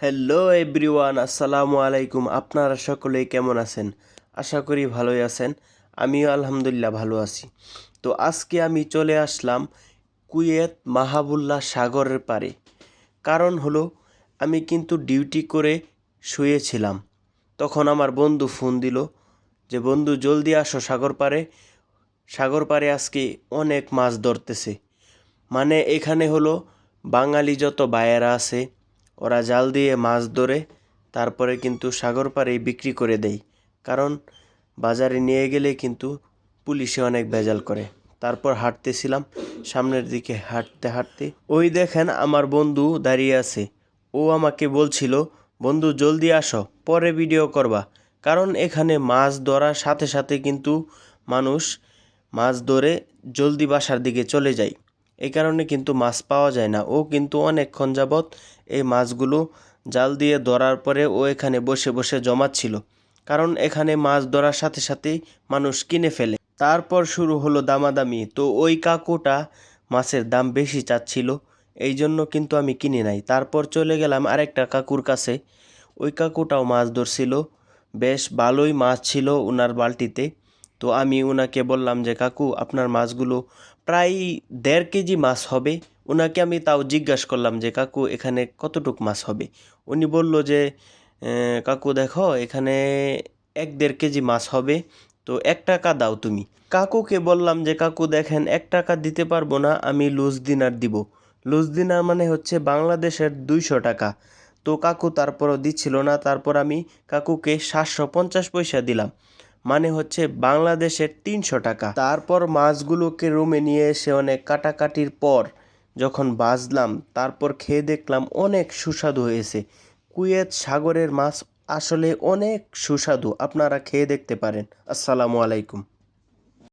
Hello everyone, আসসালামু আলাইকুম। আপনারা সকলেই কেমন আছেন? আশা করি ভালোই আছেন। আমিও আলহামদুলিল্লাহ ভালো আছি। তো আজকে আমি চলে আসলাম কুয়েত মাহাবুল্লাহ সাগরের পাড়ে। কারণ হলো আমি কিন্তু ডিউটি করে শুয়েছিলাম। তখন আমার বন্ধু ফোন দিল যে বন্ধু জলদি আসো সাগর পাড়ে। সাগর পাড়ে আজকে অনেক মাছ ধরতেছে। মানে এখানে হলো বাঙালি যত ভাইয়েরা আছে ওরা জাল দিয়ে মাছ ধরে তারপরে কিন্তু সাগর পাড়েই বিক্রি করে দেয়। কারণ বাজারে নিয়ে গেলে কিন্তু পুলিশে অনেক ভেজাল করে। তারপর হাঁটতেছিলাম, সামনের দিকে হাঁটতে হাঁটতে ওই দেখেন আমার বন্ধু দাঁড়িয়ে আছে। ও আমাকে বলছিল বন্ধু জলদি আসো, পরে ভিডিও করবা। কারণ এখানে মাছ ধরার সাথে সাথে কিন্তু মানুষ মাছ ধরে জলদি বাসার দিকে চলে যায়। এই কারণে কিন্তু মাছ পাওয়া যায় না। ও কিন্তু অনেকক্ষণ যাবৎ এই মাছগুলো জাল দিয়ে ধরার পরে ও এখানে বসে বসে জমাচ্ছিল। কারণ এখানে মাছ ধরার সাথে সাথেই মানুষ কিনে ফেলে। তারপর শুরু হলো দামাদামি। তো ওই কাকুটা মাছের দাম বেশি চাচ্ছিল, এই জন্য কিন্তু আমি কিনি নাই। তারপর চলে গেলাম আরেকটা কাকুর কাছে। ওই কাকুটাও মাছ ধরছিল, বেশ ভালোই মাছ ছিল ওনার বালতিতে। তো আমি ওনাকে বললাম যে কাকু আপনার মাছগুলো প্রায় 1.5 কেজি মাছ হবে। ওনাকে আমি তাও জিজ্ঞাসা করলাম যে কাকু এখানে কতটুক মাছ হবে। উনি বলল যে কাকু দেখো এখানে 1-1.5 কেজি মাছ হবে, তো 1 টাকা দাও তুমি। কাকুকে বললাম যে কাকু দেখেন 1 টাকা দিতে পারবো না, আমি লুজ দিনার দিব। লুজ দিনার মানে হচ্ছে বাংলাদেশের 200 টাকা। তো কাকু তারপরও দিচ্ছিল না। তারপর আমি কাকুকে 750 পয়সা দিলাম, মানে হচ্ছে বাংলাদেশের 300 টাকা। তারপর মাছগুলোকে রুমে নিয়ে এসে অনেক কাটাকাটির পর যখন ভাজলাম তারপর খেয়ে দেখলাম অনেক সুস্বাদু হয়েছে। কুয়েত সাগরের মাছ আসলে অনেক সুস্বাদু, আপনারা খেয়ে দেখতে পারেন। আসসালামু আলাইকুম।